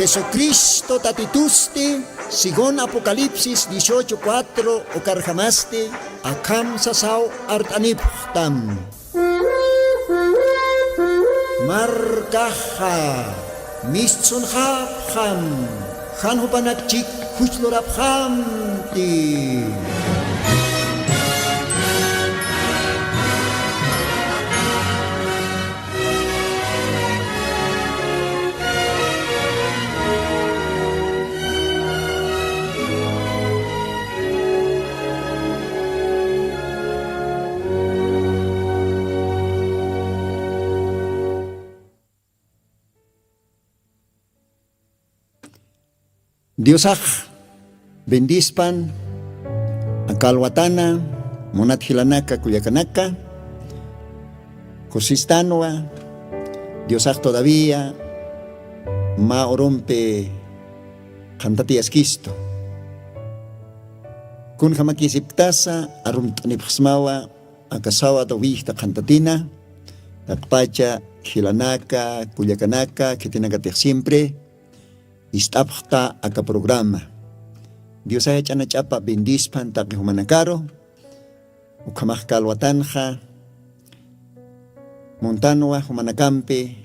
Jesucristo tatitusti, según Apocalipsis 18:4 o carjamaste, akam sasaw artaniptam. Markaha, mistsun hapham, hanhupanakchik huchloraphamti. Diosaj, bendispan, akalwatana, monathilanaka, kuyakanaka, Josistanua, Diosaj todavía, ma orompe, cantati asquisto. Kun hamakisiptasa, arumtanipsmawa, akasawa tawihta cantatina, takpacha, hilanaka, kuyakanaka, kitinagatik siempre, istapta aka programa. Dios ay chanachapa bendispan taki humanakaro, ukamah kalwatanja, montanwa humanakampe,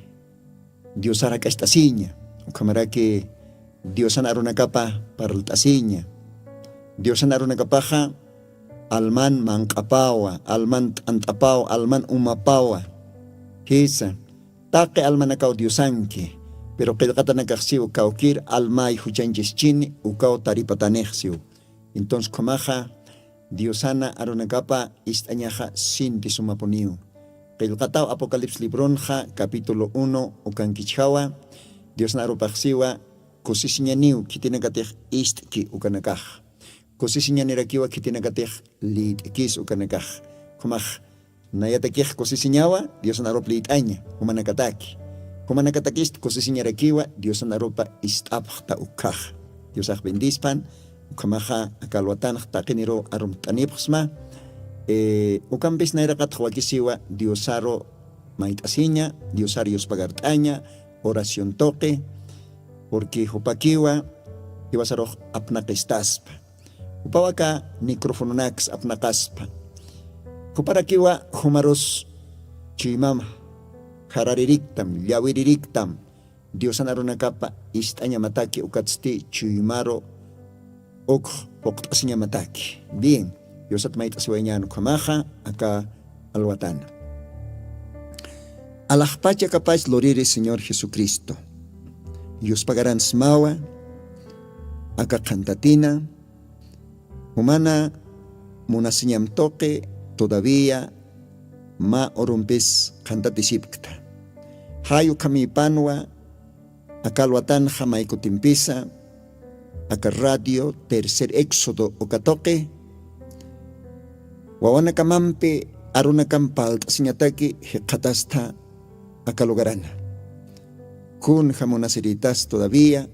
Dios ara kastasinya, ukamarake Dios anarunakapa paraltasinya, Dios anarunakapaja, alman mangkapawa, alman antapaw, alman umapawa, hisa, take almanakaw Diosanke, pero que kata nagkaksiw kaukir almay huchanchis chini ukaw taripatanexsiw. Entonces kumaja Diosana aronagapa istañaja sinti sumaponiw. Kaya kataw Apocalipsis libronja capítulo 1 ukankichhawa Diosna aropaxiwa kusisiñaniw kitinakatej istki ukanakaj. Kusisiñanirakiwa kitinakatej litkis ukanakaj. Kumaj nayatakej kusisiñawa Diosna aroplitaña umanakataki. Kumanakatakist kusisiñarakiwa Dios anaropa istapta ukaj. Dios aj bendispan, ukamaja akalwatan takiniro arumtanipsma, ukambis nairakat huakisiwa Diosaro maitasiña, Diosarios pagartaña, oración toque, porque hupakiwa iwasaroj apnakistaspa. Upawaka microfononax apnakaspa. Huparakiwa humaros chimama. Haraririktam, yawiririktam, Dios anaronakapa istaña mataki ukatsti chuyimaro ok poktasiña mataki. Bien, Dios atmaitasiwañano kamaja acá alwatana. Alajpacha capaz lorire Señor Jesucristo. Dios pagarán smawa, acá cantatina, humana munasiñam toque todavía ma orumpis cantatisipkta. Hayu kami panwa, akalwatan jamay kutimpisa, aka radio tercer éxodo okatoke, wawana kamampe aruna kampal sinyataki hekatasta akalugarana. Kun jamonasiritas todavía,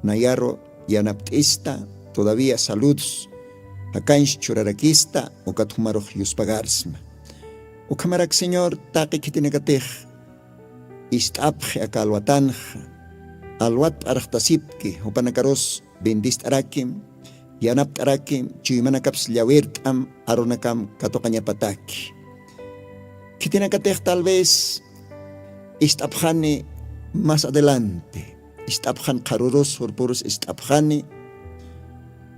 nayaro yanaptista, todavía saludos, akansh churarakista, okathumaroj yuspagarsma. Ukamarak Señor, taki kitinakatej, istapje akalwatanja, alwat arachtasipki, upanakaros bendist arakim, yanapt arakim, chuymanakaps llawirtam, aronakam katokanyapataki. Kitinakatej tal vez, istapjane más adelante, istapjan karuros, purpuros istapjane,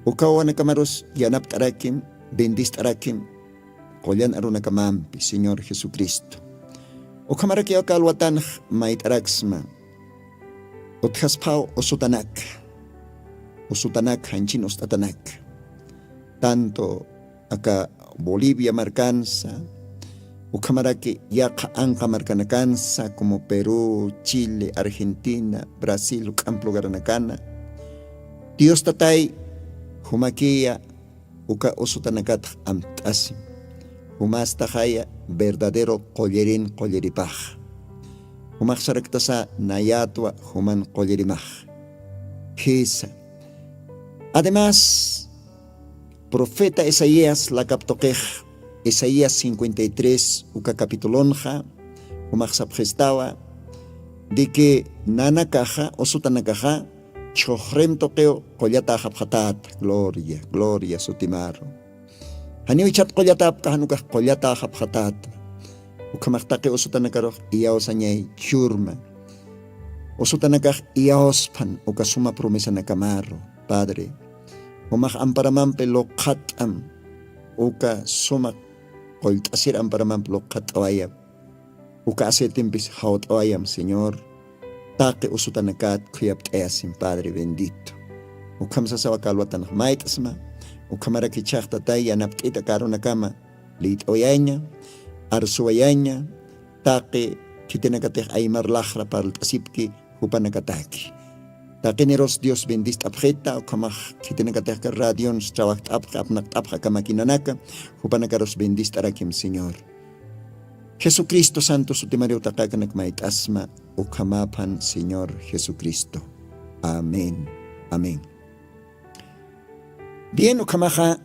ukawanakamaros yanapt arakim, bendist arakim, Kolyan arunakamampi, Señor Jesucristo. O kamaraki akalwatan mait araksma. Othaspao osutanak. Osutanak hanchin ostatanak. Tanto acá Bolivia marcanza. O kamaraki yaka anka marcanacanza como Perú, Chile, Argentina, Brasil, Campo Garanacana. Dios tatay humakia uka osutanakat amtasim. Humasta haya verdadero collerín colleripaj. Humaxaraktasa nayatwa human collerimaj. Hisa. Además, profeta Isaías la captoquej, Isaías 53, uka capitulonja, humaxapgestawa, de que nanakaja o sutanakaja, Chohrem toqueo, collata haphatat, gloria, gloria, sutimaro. Haniwichat collata kahanuka collata haphatat. Ukamaktake usutanakaro, iaosanyay, churma. Usutanakah iaospan, ukasuma promesa na kamaro, Padre. Umak amparamampe lokatam, uka sumak koltasir amparamampe lokatawayam. Uka asetimpis hautawayam, Señor. Take usutanakat kuyap sin Padre bendito. Ukam sa sawakalwatan maitasma, ukamarakichak tatay yanapkita karo na kama, lit oyaña, arsuayaña, take kitinakateh aymar lahra para tasipki, hupanakataki. Take niros Dios bendist abjeta, ukamah kitinakateh ka radion, strawak tapka, apnak tapka kamakinanaka, hupanakaros bendist arakim Señor. Jesucristo Santo Sutimario Takakanak Maitasma, Ukamapan Señor Jesucristo. Amén. Amén. Bien, Ukamaha,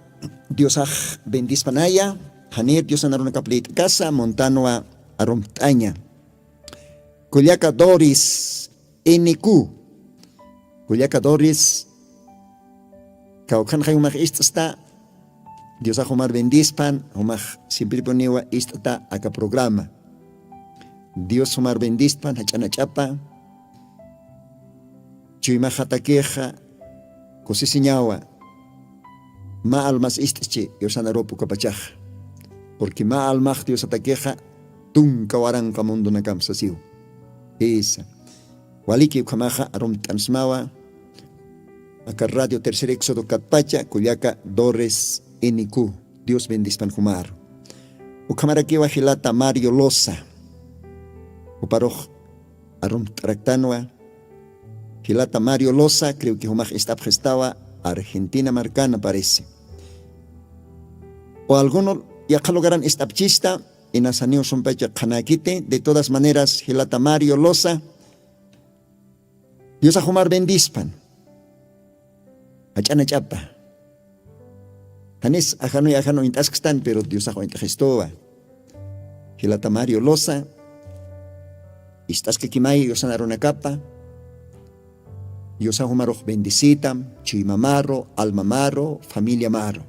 Diosaj bendispanaya, Hanir Dios anaruna kaplit casa, Montanoa aromtaña. Kuliaka Doris, Eniku. Kuliaka Doris, Kaukan Hayumach Istasta, Dios humar bendispan, humar siempre poniwa istata aka programa. Dios humar bendispan, hachana chapa, chuyma hatakeja, kosisiñawa, ma almas istache, yosana ropu kapachaj. Porque ma almaj Dios atakeja, tun kawaran kamundo na kamsasiu. Esa. Waliki ukamaja arom tansmawa, aka radio tercer éxodo katpacha, kuliaka Dores Eniku, Dios bendispan humar. Ukamarakiwa hilata Mario Loza. Uparoj arum tractanwa. Hilata Mario Loza, creo que humaj está gestaba Argentina Marcana parece. O alguno ya calogaran estapchista en asanio son pecha kanakite. De todas maneras, hilata Mario Loza. Dios a humar bendispan. Achana chapa. Tanis ajano intaskstan, pero Dios ajo intajestoa. Hilata Mario Loza. Istas que kimay Dios anarona capa. Dios ajo maroj bendicitam, chimamaro, almamaro, familia maro.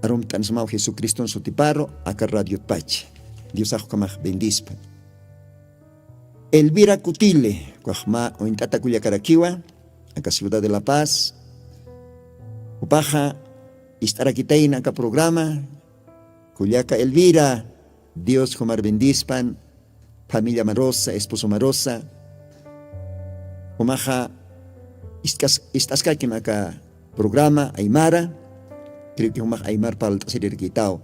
Arom tansmao Jesucristo en su tiparo, acá radio pache. Dios ajo kamaj bendispa. Elvira Cutile, cuajma o intata Culiacaraquiwa, acá Ciudad de La Paz. Upaja estar aquí en acá programa, Culiaca Elvira, Dios Jomar bendispan, familia Marosa, esposo Marosa, Umaja estás acá programa, Aymara, creo que Umaja Aymar para el tercer quitao.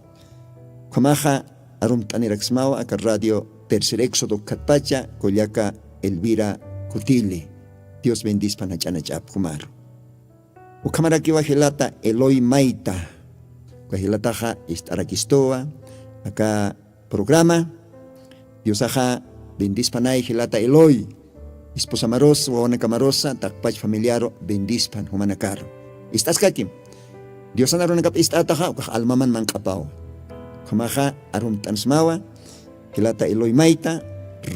Umaja arum taniraxmao acá radio tercer éxodo Catpacha, Culiaca Elvira Cutile, Dios bendispan a chanachap Jomar. Ukamarakiwa hilata Eloy Maita. Kahilataja istarakistoa. Acá programa. Diosaja bendispanay hilata Eloy. Esposa Maros, wawana Camarosa, takpach familiaro bendispan humanakaro. Istas kakim. Diosan aronakap istataja, kah almaman mangkapaw. Kamaja arum tansmawa. Hilata Eloy Maita.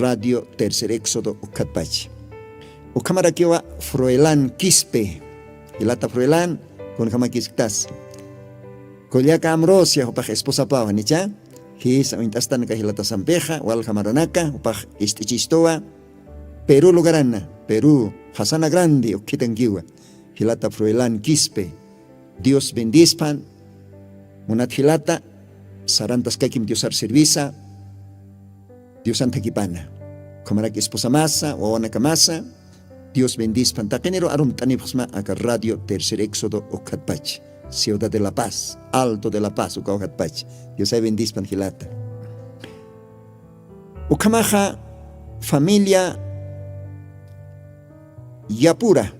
Radio Tercer Éxodo Ukatpach. Ukamarakiwa Froelan Quispe. Hilata Froelan, con jamakistas. Kuliaka Amrosia, upaj esposa pao, nicha. His intastan ka hilata Sampeja, wal Jamaronaka, upaj istichistoa. Perú lugarana, Perú, Hasana Grande, ukitangiwa. Hilata Froelan Quispe. Dios bendispan. Munat hilata, sarantas kakim diosar servisa. Dios antakipana. Kamarak esposa masa, wawanaka masa. Dios bendispan. Takenero arum tanipsma acá radio Tercer Éxodo Ocatpach, Ciudad de La Paz, Alto de La Paz, Ocatpach. Dios bendispan hilata. Ukamaja familia Yapura.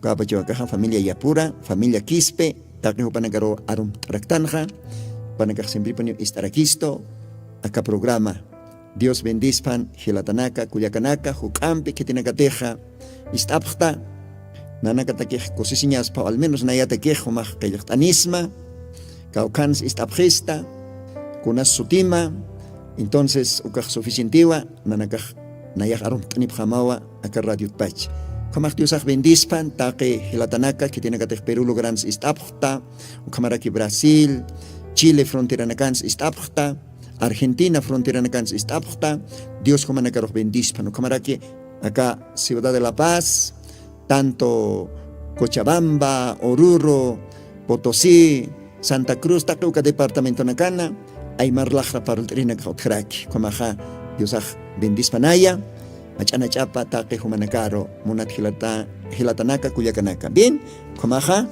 Ukapachacaja familia Yapura, familia Quispe, Takejo panagaro arum traktanja, panagaj siempre ponio istarakisto, acá programa. Dios bendispan, hilatanaka, kuyakanaka, hukampe, kitinakateja, istapjta, nanakatakej cosisiñas pa al menos nayatakej humaj kayaktanisma, kaukans istapjista, kunas sutima, entonces ukaj suficientiwa, nanakaj nayaj arum tanipjamawa, acá radio pach. Kamak Diosaj bendispan, taque Hilatanaka, que tiene que Perú lograns istapta, Kamaraki Brasil, Chile frontera nakans istapta, Argentina frontera nakans istapta, Dios Comanakaros bendispan, Kamaraki acá Ciudad de La Paz, tanto Cochabamba, Oruro, Potosí, Santa Cruz, Tacuca departamento nakana, Aymar Lajra para el Trina Kauthraki, Kamaja Diosaj bendispanaya. Achana chapa taque humanacaro munat hilatanaka kuyakanaka. Bien, komaja,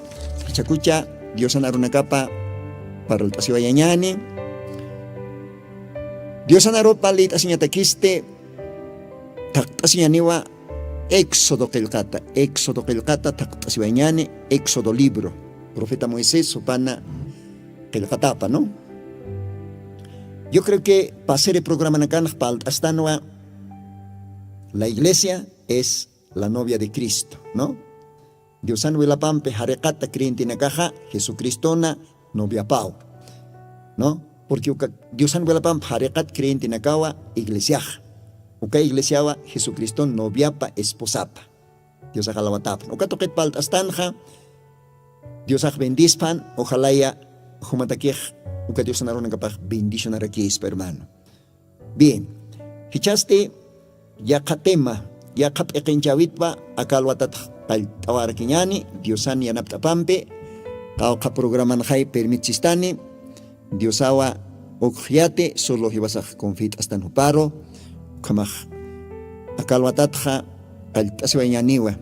chacucha, Dios anarunacapa para el tasiwayañani. Dios anaro palit asiñataquiste, tactasiñaniwa, éxodo kelkata, tactasiwayañani, éxodo libro. Profeta Moisés, sopana kelkatapa, ¿no? Yo creo que para hacer el programa nakanaj palt hasta no. La iglesia es la novia de Cristo, ¿no? Dios anhuelapampe jarecata creyente nakaja, Jesucristona novia pau, ¿no? Porque Dios anhuelapampe jarecat creyente nakawa iglesia, uka iglesiawa Jesucristo noviapa esposapa, Dios ajalawatap, uka toquet palt astanja, Dios bendispan, ojalá ya humatakij, uka Dios anaronakapaj bendición araquis, hermano. Bien, hichaste Yakatema, yakap ekenchawitba, akalwatat tawarkiñani, Diosan yanaptapampe, kauka programan hay permitsistani, Diosawa okhyate, solo hibasaj confit hasta nuparo, kamaj akalwatatja altasiwañaniwa.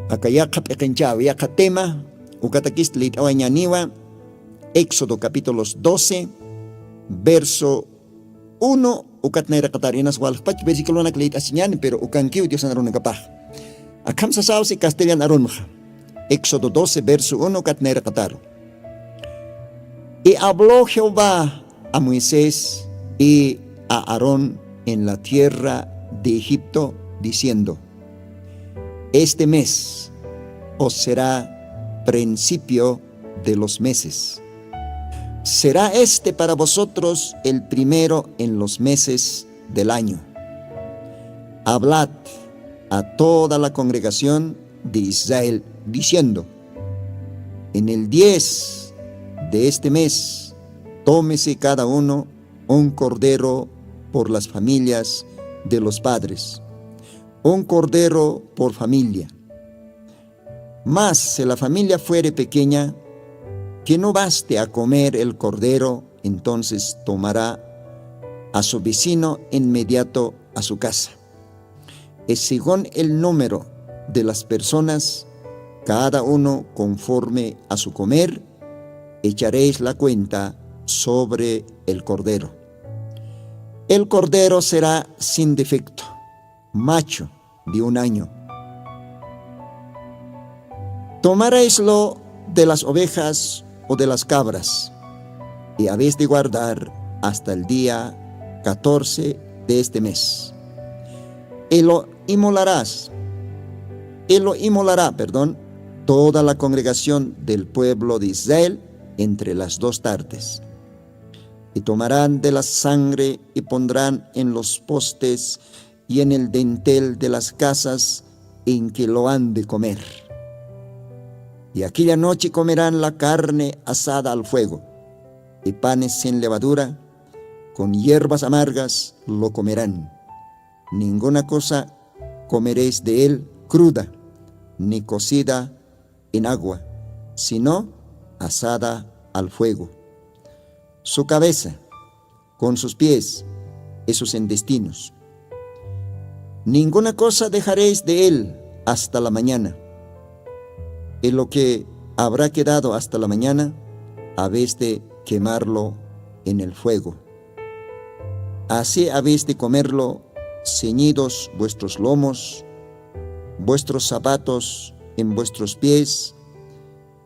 Akayakap ekenchawi, yakatema, ukatakist litawañaniwa, Éxodo capítulos 12, verso 1, ukatnaira katarinas walpach versículo na kleit asiñani, pero ukankiu Dios anaron kapaj. Akam sasaw si castellan aronja. Éxodo 12, verso 1, ukatnaira kataro. Y habló Jehová a Moisés y a Aarón en la tierra de Egipto, diciendo: este mes os será principio de los meses. Será este para vosotros el primero en los meses del año. Hablad a toda la congregación de Israel, diciendo: en el 10 de este mes, tómese cada uno un cordero por las familias de los padres, un cordero por familia. Mas si la familia fuere pequeña, que no baste a comer el cordero, entonces tomará a su vecino inmediato a su casa. Y según el número de las personas, cada uno conforme a su comer, echaréis la cuenta sobre el cordero. El cordero será sin defecto, macho de 1 año. Tomaréislo de las ovejas o de las cabras, y habéis de guardar hasta el día 14 de este mes. Y lo inmolará, toda la congregación del pueblo de Israel entre las 2 tardes. Y tomarán de la sangre y pondrán en los postes y en el dintel de las casas en que lo han de comer. Y aquella noche comerán la carne asada al fuego, y panes sin levadura, con hierbas amargas lo comerán. Ninguna cosa comeréis de él cruda, ni cocida en agua, sino asada al fuego. Su cabeza, con sus pies y sus intestinos. Ninguna cosa dejaréis de él hasta la mañana. Y lo que habrá quedado hasta la mañana, habéis de quemarlo en el fuego. Así habéis de comerlo, ceñidos vuestros lomos, vuestros zapatos en vuestros pies,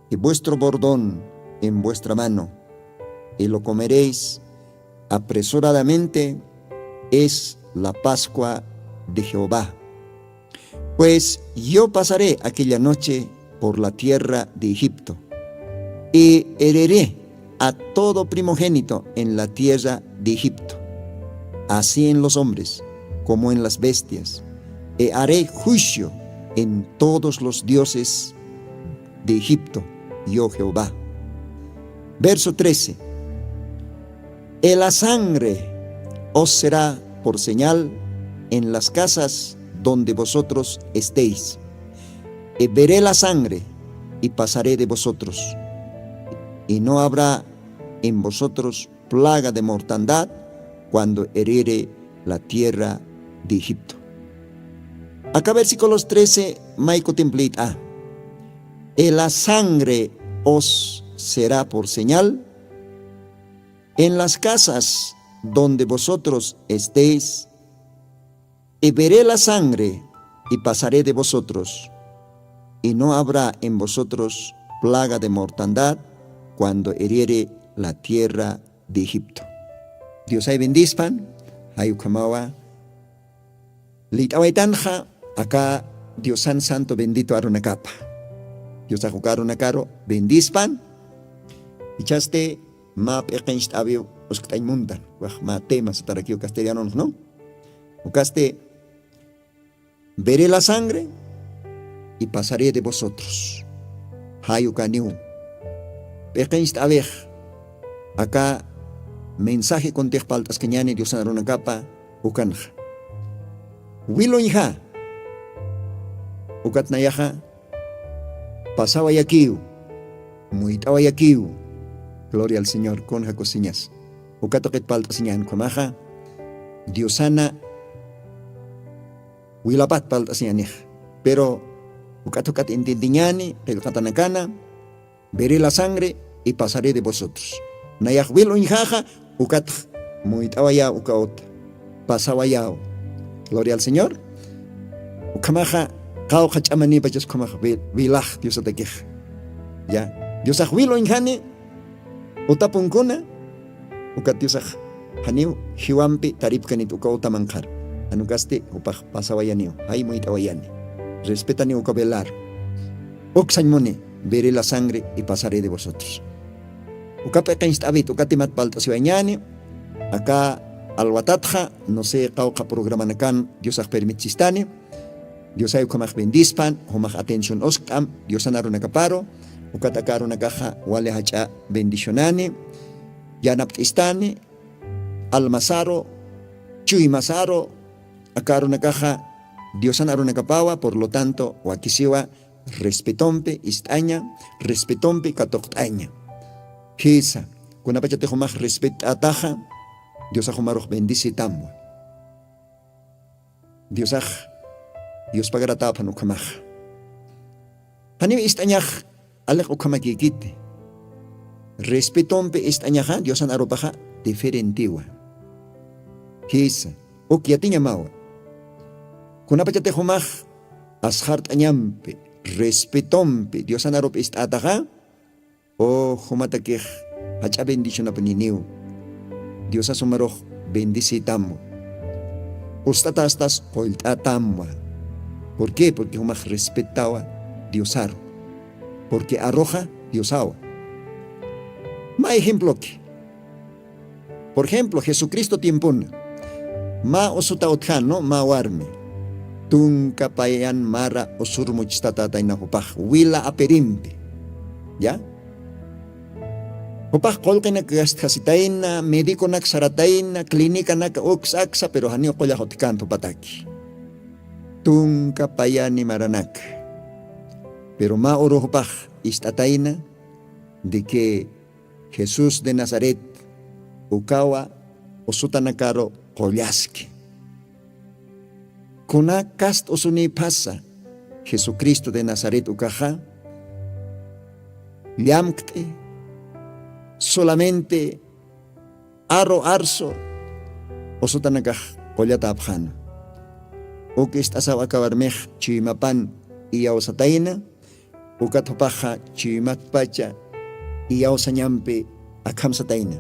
y vuestro bordón en vuestra mano, y lo comeréis apresuradamente. Es la Pascua de Jehová. Pues yo pasaré aquella noche por la tierra de Egipto, y heriré a todo primogénito en la tierra de Egipto, así en los hombres como en las bestias, y haré juicio en todos los dioses de Egipto, yo Jehová. Verso 13. Y la sangre os será por señal en las casas donde vosotros estéis. Y veré la sangre y pasaré de vosotros. Y no habrá en vosotros plaga de mortandad cuando heriere la tierra de Egipto. Acá versículos 13, Maico Templit A. Y la sangre os será por señal en las casas donde vosotros estéis, y veré la sangre y pasaré de vosotros, y no habrá en vosotros plaga de mortandad cuando heriere la tierra de Egipto. Dios hay bendispan, hay ukamawa, litawetanja, acá Dios Santo bendito arunacapa. Dios ajucarunacaro, bendispan, y chaste map ekenst abio oskatay mundan, ma temas tarakio castellanos, ¿no? Ucaste, veré la sangre y pasaré de vosotros. Hayukaniu. Ekenst abej, acá mensaje con paltas kenyani Dios anaruna capa, ukanja. Wiloñja, ukatnayaja, pasaba yakiu, muitaba yakiu. Gloria al Señor, con jacosiñas. Ukatoket paltas ñan komaja, Diosana, wilapat paltas ñanej. Pero ukatokat intindiñani, el katanakana, veré la sangre y pasaré de vosotros. Nayaj wiloñjaja, ukat muitawaya ukaot, pasawayao. Gloria al Señor. Ukamaja, kao hachamani bachas komaja, vilaj, Dios atakej. Ya, Dios wiloñjani, utapunkuna, ukat Dios haniu, hiwampi taripkanit ukautamankar. Anukaste upaj pasawayaniu, hay muitawayani. Respetani ukabelar. Oksañmone, veré la sangre y pasaré de vosotros. Ukape kainstavit, ukatimat paltasiwañani, acá alwatatja, no sé, kauka programanakan, Dios permitistani, Dios hay ukamaj bendispan, humaj atención oskam, Dios anarunakaparo, ukatakarunakaja, wale hacha bendicionani, yanaptistani, almasaro, chuymasaro, akarunakaja, Dios anarunakapawa, por lo tanto, wakisiwa, respetompe istaña, respetompe katoktaña. Hisa, kunapachate humaj respetataja, Dios ajumaruj bendice tamwa. Dios pagaratapan ukamaj. Panim istañaj, alek ukamakikite. Respetompe istañaja, Dios anaropaja, diferentiwa. Hisa, ukiatiña mawa. Kunapachate humaj, ashart añampe, respetompe, Dios anarop istataja, o humatakej, hacha bendición apaniniu. Dios asumaroj bendice tamwa. Ustatastas koiltatamwa. ¿Por qué? Porque humaj respetaba Diosaro. Porque arroja Diosao. Ma ejemplo que. Por ejemplo, Jesucristo tiempuna. Ma osutautjan, no ma warme. Tunka payan mara osurmuchtatata inahupaj. Wila aperimpe. ¿Ya? Upaj kolkenak gastasitaina, médico nak sarataina, clínica nak oxaxa, pero hanio koya hotikanto pataki. Tunka payani maranak. Pero ma orojopaj istataina de que Jesús de Nazaret ukawa osutanakaro koyaski. Kuna kast osuni pasa Jesucristo de Nazaret ukaja llamkte solamente arso osutanakaj koyata abjana. O que estás a acabarmej chimapan y ausataina, o catopaja chimatpacha y ausañampe a kamsataina.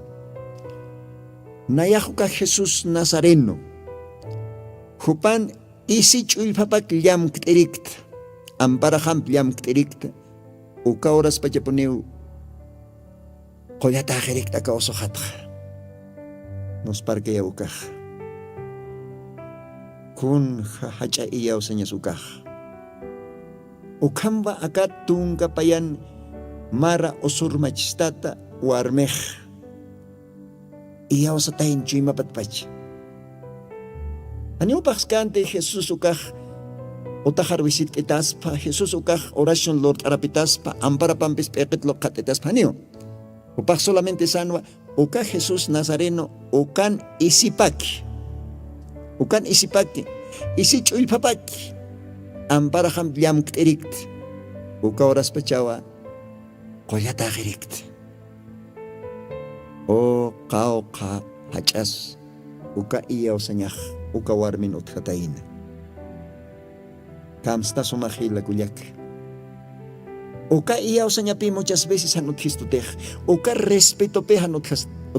Nayajuka Jesús Nazareno, Jupan isich ulpapak liam kterikt, amparajam liam kterikt, o kauras pachaponeu, koyata jerikta kaosojatja. Nos parque yaukaj. Kun hacha iyao señas ukaj. Ukamba akat tunga payan mara usur machistata warmej. Iyaw sa tayin chuy mapatpach. Ani upaks kante Jesus ukah utahar wisit itas pa Jesus ukah orasyon Lord arapitas pa ampara pampis pekit lo katitas pa niyo. Upak solamente sanwa ukah Jesus Nazareno ukan isipaki. Ukan isipaki. Isi chuy papaki. Ampara ham liam ktirikt. Uka oras pachawa koyata khirikt. O kao ka hachas. Uka iyaw sanyah. Uka warmin utkatayin. Kamsta sumahila kulyak. Uka iyaw sanyapi muchas veces hanut histutej. Uka respeto pe hanut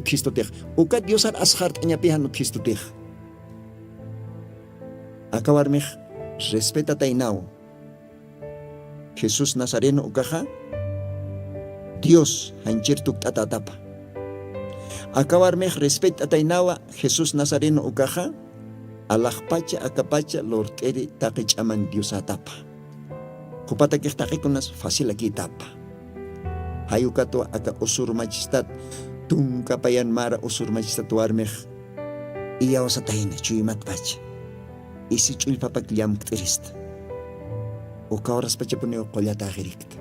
histutej. Uka Diosar ashart anyapi hanut histutej. Aka warmih respeta tainaw. Jesus Nazareno ukaha Dios hanchirtuk tatatapa. Akawar meh respeta tainawa Jesus Nazareno ukaha alakpacha akapacha Lord eri takich aman Dios atapa. Kupatakik takikunas fasil lagi tapa. Hayukato aka usur majistat tung kapayan mara usur majistat warmeh iyaw sa taina chuymat pacha. Isi chul papakliam ktirist. Uka oras pacha puneo kolyata hirikt.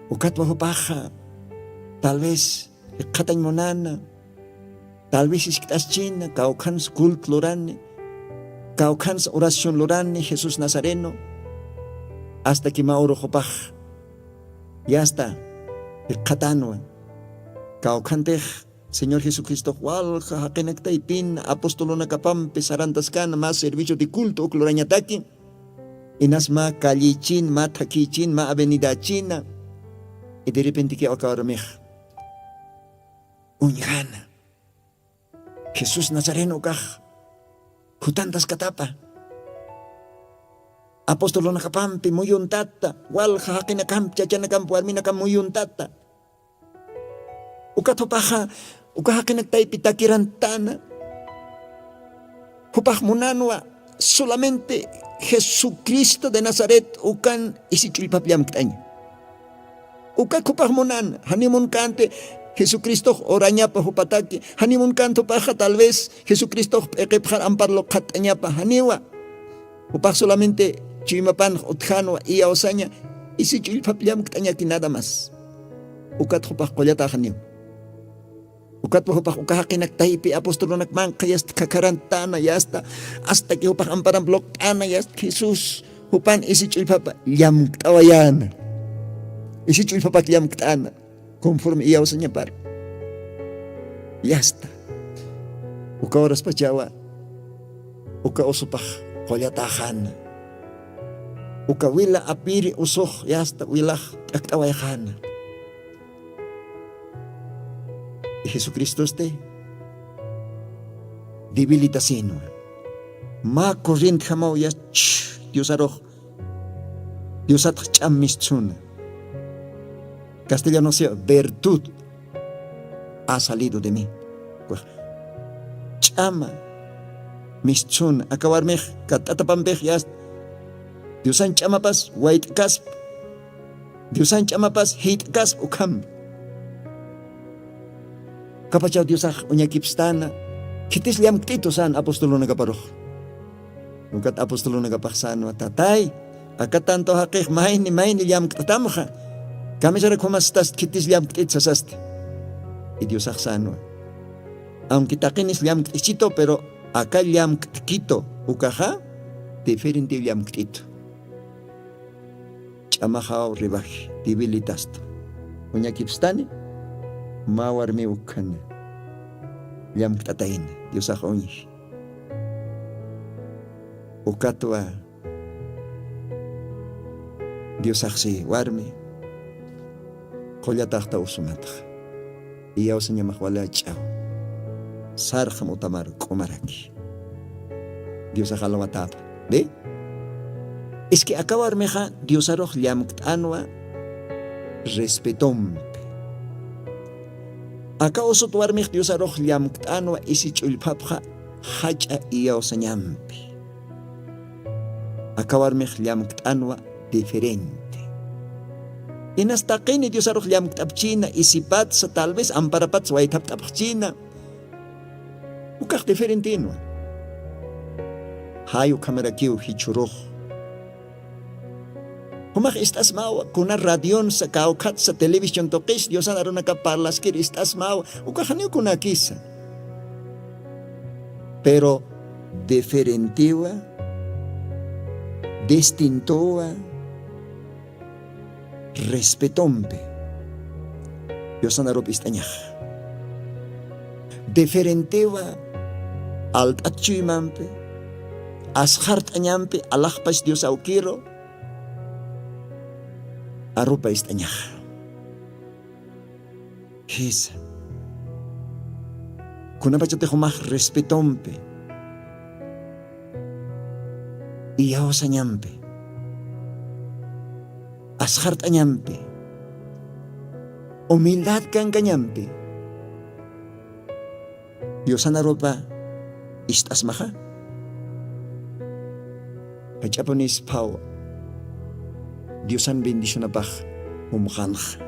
Ukat wahupaha. Tal vez ikatany monana. Tal vez isktas china. Kaukan sa kult lorane. Kaukan sa orasyon lorane. Jesus Nazareno. Hasta ki mauro hupah. Yasta. Ikatanwa. Kaukan teh. Señor Jesucristo, wal kahakinagtaipin, apostolo na kapampe, sarantas ka na mas servicio de culto, kloranyataki. Inas ma kalichin, ma takichin, ma avenida china. Y de repente que akarameh. Unyana. Jesus Nazareno kah. Hutantas katapa. Apostolo na kapampe, muyun tata. Wal kahakinakam, chachanakam, puarminakam, muyun tata. Ukatopaha. Ukahakinagtay pitakirantana. Hupah munanwa solamente Jesucristo de Nazaret ukan isichulpapiam kitanya. Uka kupah munan hanimun kante Jesucristo oranya pa hupataki hanimun kanto paha tal vez Jesucristo ekepjar amparlo katanya pa haniwa. Upah solamente chimapan uthanwa iya osanya isichulpapiam kitanya kinada mas. Ukat hupah kolyata haniw. Ukat hupah ukahakinagtaypi apostolo nagmangka yast kakarantana yasta hasta ki hupah amparan blok ana yast Jesus hupan isichulpapa liam ktawayan. Isichulpapa liam ktana conforme iyaw sa niya par. Yasta. Uka oras pa jawa. Uka usupah kolyatahan. Uka wila apiri usoh yasta wilah aktawayahan. Jesucristo este debilitasin. Ma corrient jamao ya Dios aroj. Dios at chamistun. Castellano sea virtud ha salido de mí. Chama mischun acabar mej katatapambej ya Dios an chamapas white casp. Dios an chamapas hit casp ukam. Kapachaw Dios unyakipstana. Kitis liam ktito san apostolo nagaparoh. Nukat apostolo nagapaksan tatay. Akatanto hakik main ni liam ktatamha. Kami sa kumastas kitis liam ktit sasast. Y Dios sanwa. Aunque takinis liam ktito pero acá liam ktito ukaha diferente liam ktito. Chamahaw ribaj debilitasto. Unyakipstani. Mawar mi ukan liam ktatain Dios akonish ukatwa Dios aksi warmi kolyatahta usumatah iyaw sa niya makwala chaw sarkham utamar kumaraki Dios akalawatap de iski akawar meha Dios aroh liam ktanwa respetom. Aka usut warmih Dios aroh liam ktanwa isi chulpapha hacha iyaw sa nyampi. acabar llamktanwa diferente. En hasta qini Dios aruj llamktabchina isipat sa tal vez amparapat waitaptabchina. Ukak diferente inwa. Hayo kamerakiw hichuruj. Humak istas mawa, kuna radion sa kaukat sa television tokis, Dios an aron nakaparlaskir istas mawa, ukahaniw kuna kisa. Pero diferentiwa, distintoa, respetompe, Dios an arop istanyah. Diferentiwa, alt atchuymanpe, ashart anyampe, alakpas Dios aukiro, arupa istanyah. Hisa. Kuna pa te humah respetompe. Iyaw sa nyampe. Ashart anyampe. Humildad kang kanyampe. Diyosan arupa istas maha. Kajaponis pao. Diyosan bendisyon na bah umukhanah.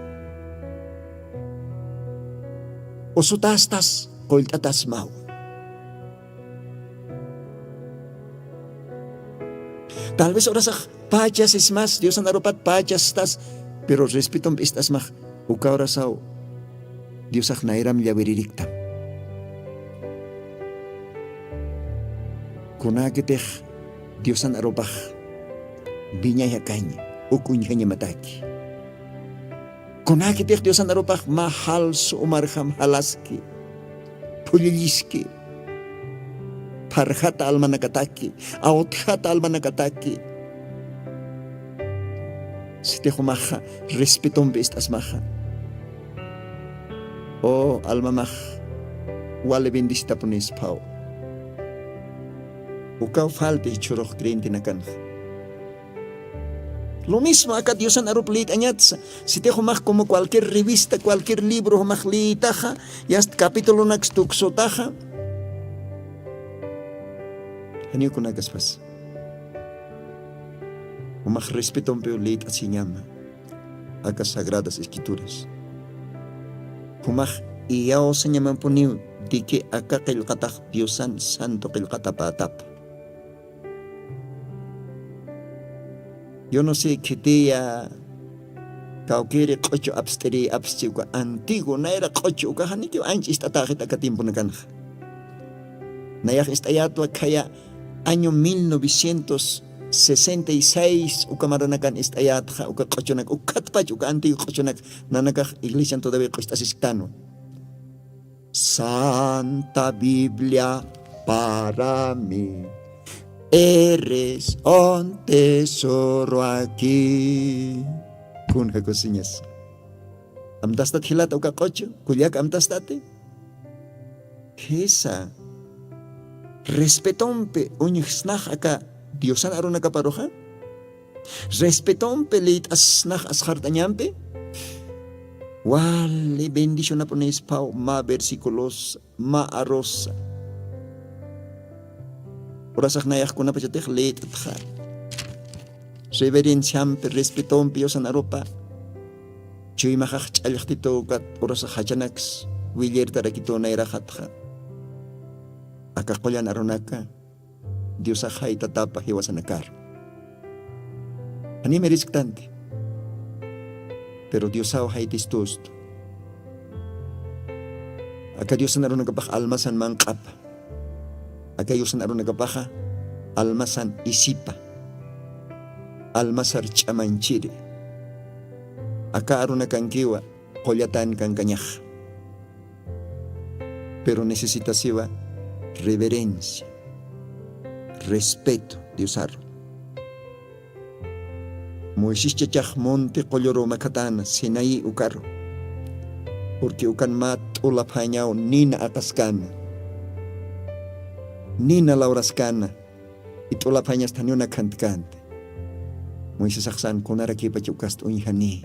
O sutastas koiltatas mau. Tal vez oras pachas es más, Diyosan arupat pachas tas, pero respetom istas mah. Uka orasaw, Diyosak nairam yawiririktam. Kunakiteh Diyosan arupah binyaya kanya. Ukunya mataki. Kunakitih Diyosan arupah mahal suumarham halaski, puliliski, parhata alma nakataki, authata alma nakataki. Sitiho maha, respetom bestas maha. Oh alma mah, wale bendista punis pau. Ukaw falte churok krenti na kanha. Lo mismo acá Diyosan arup lit añatsa. Si te humach como cualquier revista, cualquier libro humach litaja, y hasta capítulo nax tuxotaja. Hanyo kunagas pas. Humach respeto un peo lit asinyama. Acá sagradas escrituras. Humach iyao sa nyaman puniw di que acá kilkatak Diyosan santo kilkatapatap. Yo no sé qué día cauquere cocho absteri abstigo antiguo na era cocho kahani que antes está tarjeta que tiempo na canja. Nayah está ya tu kaya año 1966 ukamaranakan está ya uka cocho nak ukatpach uka antiguo cocho nak nanakah iglesia todavía costa sistano. Santa Biblia para mí. Eres un tesoro aquí. Kun hakusinyas. Amtastat hilat uka kocho, kuliak amtastate. Hesa. Respetompe unyxnah aka Diyosan aruna kaparoja. Respetompe leit asnah ashartanyampe. Wale bendición apones pau ma versículos ma arosa. Orasak nayak kuna pa jateh leit atkhar. Reverenciam per respetom Diyosan arupa. Chuy makak chalyaktito kat orasak hachanax wilir tarakito na irahatha. Akakolyan arunaka Diyosak hay tatapa hiwasanakar. Ani merisktanti. Pero Diyosaw hay tistosto. Aka Diyosan arunaka almasan mangkapa. Akayusan aron nagapaha, almasan isipa, almasar chamanchiri. Aka aron nakangkiwa, kolyatan kang kanyah. Pero necesita siwa reverencia, respeto, Diosar. Moisis chachach monte kolyoro makatana, sinai ukaro. Porque ukan mat ulapanyaw nina akaskana. Nina lauraskana, itula pañas taniuna cantkante. Moisés Aksan konaraki pachucast unhani.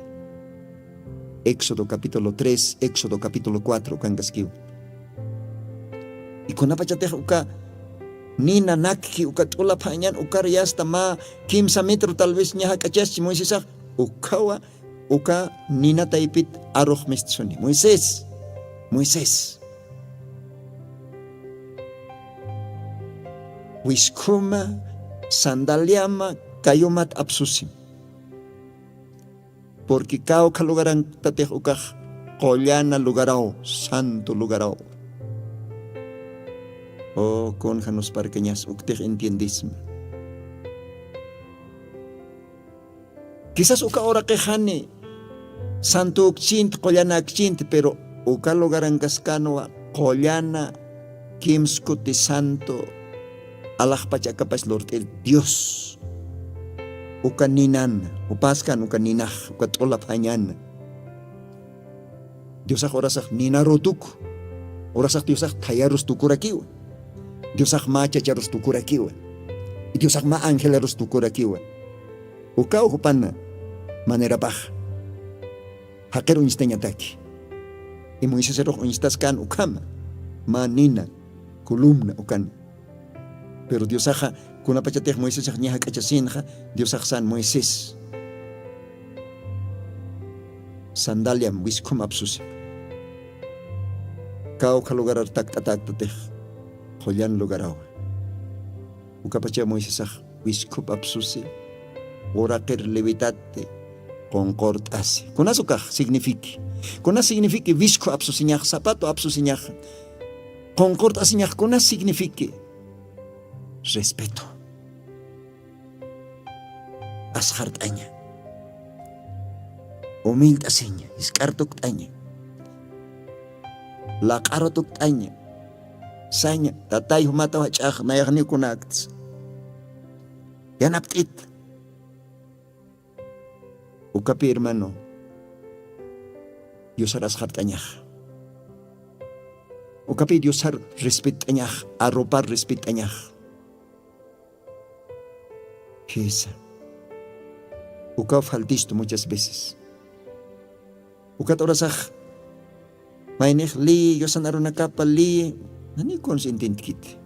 Éxodo capítulo 3, Éxodo capítulo 4, kangaskiw. Y konapachatej uka Nina nakki ukatula pañan ukar yasta ma 15 metro tal vez ñaja kachaschi Moisés ukawa uka nina taipit arroz mistsuni. Moisés wiskuma sandaliama kayumat absusim. Porque kao kalugaran tateh ukaj collana lugarao, santo lugarao. Oh, conjanos parqueñas ukteh entiendisme. Quizás uka ora quejane santo ukchint, collana ukchint, pero uka lugaran cascanoa collana kimskuti santo Allah pachacapas Lord el Dios. Uka ninan, upaskan uka ninah, uka tola pañan. Diosak orasak ninarotuk, orasak diosak tayarus tukurakiwa. Diosak ma chacharus tukurakiwa. Diosak ma angelarus tukurakiwa. Uka ukupana manera baja. Hakero instaña taki. Y Moisés eroh instaskan ukama, ma nina, columna ukan. Pero Dios aja, kuna pachateh Moisés ñaja kachasinja, Dios san Moisés. Sandaliam wiskum absusim. Kau kalugar tak tateh, holyan lugarau. Uka pacha Moisés wiskum absusim. Oraker levitate concord asi. Kuna sukah signifique. Kuna signifique wisku absusiñaj, zapato absusiñaj. Concord asiñaj, kuna signifique respeto. Ashart aña. Humilde asiña, iskartuk aña. Laqarotuk aña. Saña, tatay humata wachaj, nayagni kunakts. Yanaptit. Ukapi hermano, Diosar ashart añaj. Ukapi Diosar respet añaj, arropar respet añaj. Esa. Uka faltisto muchas veces. Uka torasaj. Mainej li, yo sanaruna capa li. Nani consentent kit.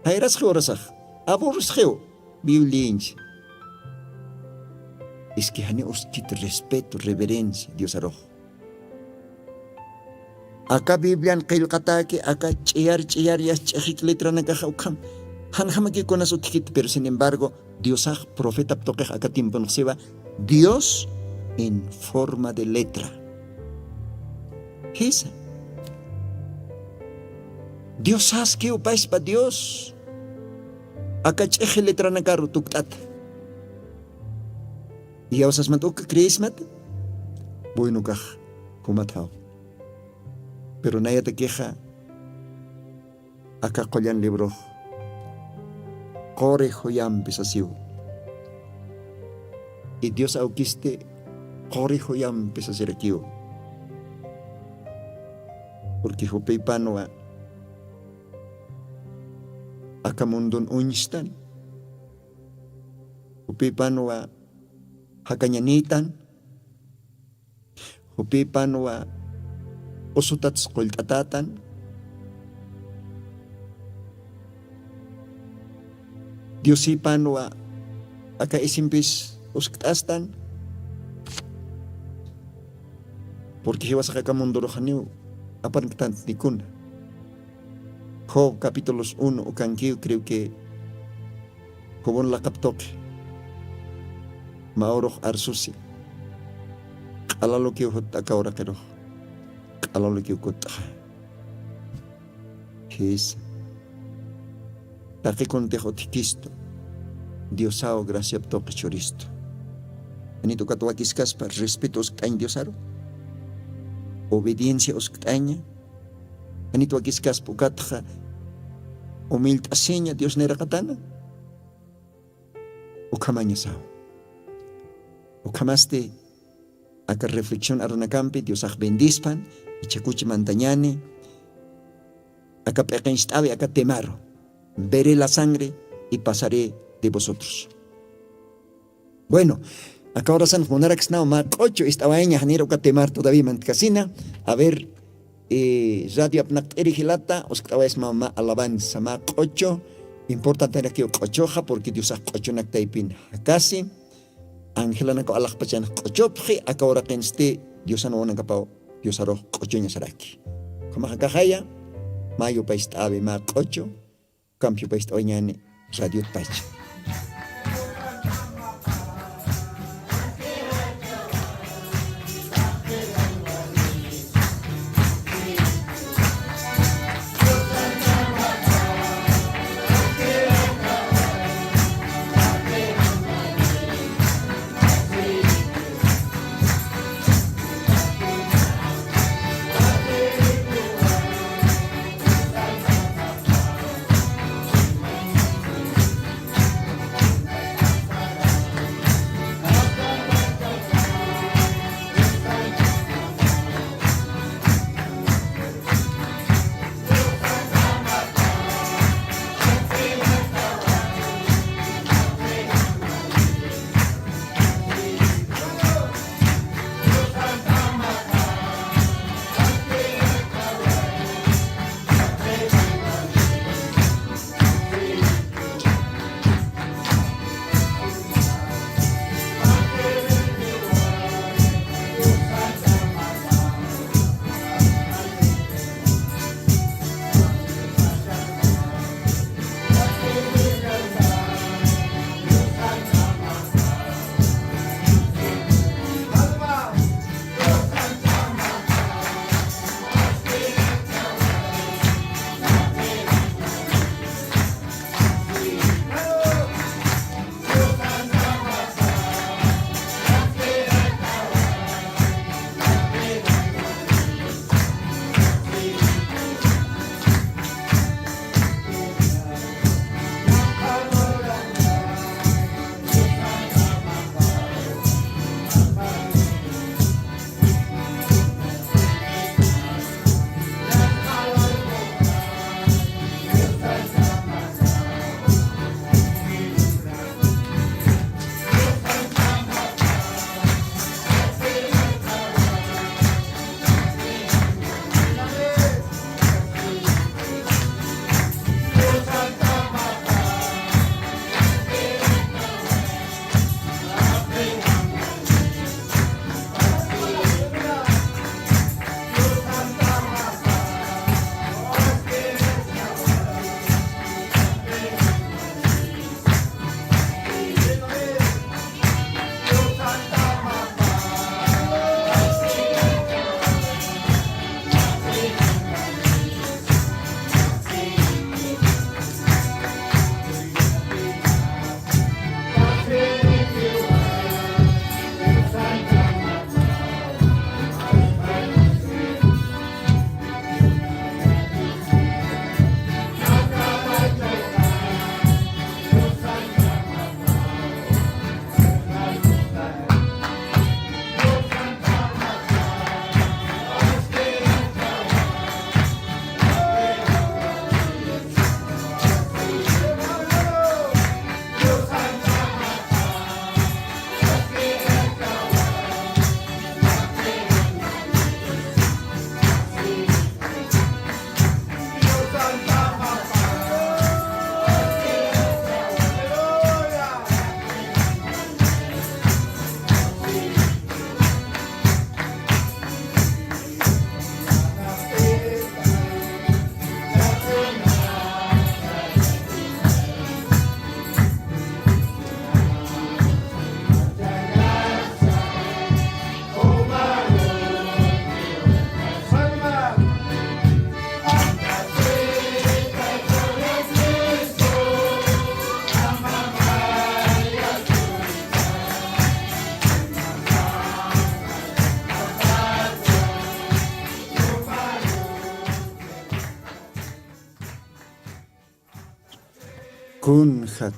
Hayras georasaj. Aborus geo. Biblinch. Es que hani oskit respeto, reverencia, Dios arrojo. Acá Biblian qilqataki, acá chiyar yas chejik letra nakaja ukam. Hanhamaki con eso tikit, pero sin embargo, Dios profeta toque acá tiempo no se va. Dios en forma de letra. ¿Qué es? Dios has que upais pa Dios. Acá cheje letra nakaru tuktat. Y a osas matuk crees mat. Bueno kaj, kumatao. Pero naya te queja. Acá collan libro. Corre joyam pesasiu. Y Dios auquiste corre joyam pesasirakiu. Porque jopei panoa acá mundon unistan. Jopei panoa hakanyanitan. Jopei panoa osutats koltatatan. Dios ipanwa aka isimpis usktastan porque hiwas aka kamundorohaniu apan kitan nikun. Job capítulos 1 ukankiu creo que Jobon la kaptoke maoroh arsusi alalo que hot aka ora kero alalo que ukot his Taki contejo tikisto, Diosao gracia toque choristo. Anito katuakiskas para respeto osktañ Diosaro, obediencia osktaña. Anito akiskas pukatja, humilde aseña Dios nera katana. Ukamaña sao. Ukamaste aka reflexión arunacampe Diosaj bendispan, y chacuchi mantañane, aka pequenstabe aka temaro. Veré la sangre y pasaré de vosotros. Bueno, acá ahora San Juan Araxnao Marc 8 estaba en Janero Catemar todavía Mantcasina. A ver, Radio Apnac Erigilata, os estaba es mamá alabanza Marc 8, Importante era que ochoja porque Dios ochonak taipin casi Ángela nako alak pachan ochopji akahora kenste Dios ano nakapao Dios aro ochoña saraki. Como kakaya mayo paist ave ma ocho cambio paist oñane radio pacha.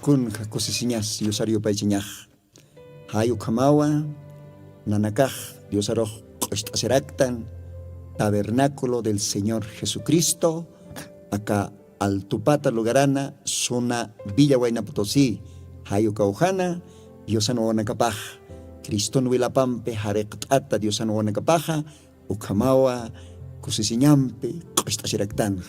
kunja kusisiñas Diosario paychiñaj hayu kamawa nanakaj Diosaro q'uisht'asiraktan tabernáculo del Señor Jesucristo acá Altupata lugarana zona Villa Huayna Potosí hayu kaujana Diosano wanakapaj Criston Wilapampe hareqt'ata Diosano wanakapaja ukamawa kusisiñampe q'uisht'asiraktan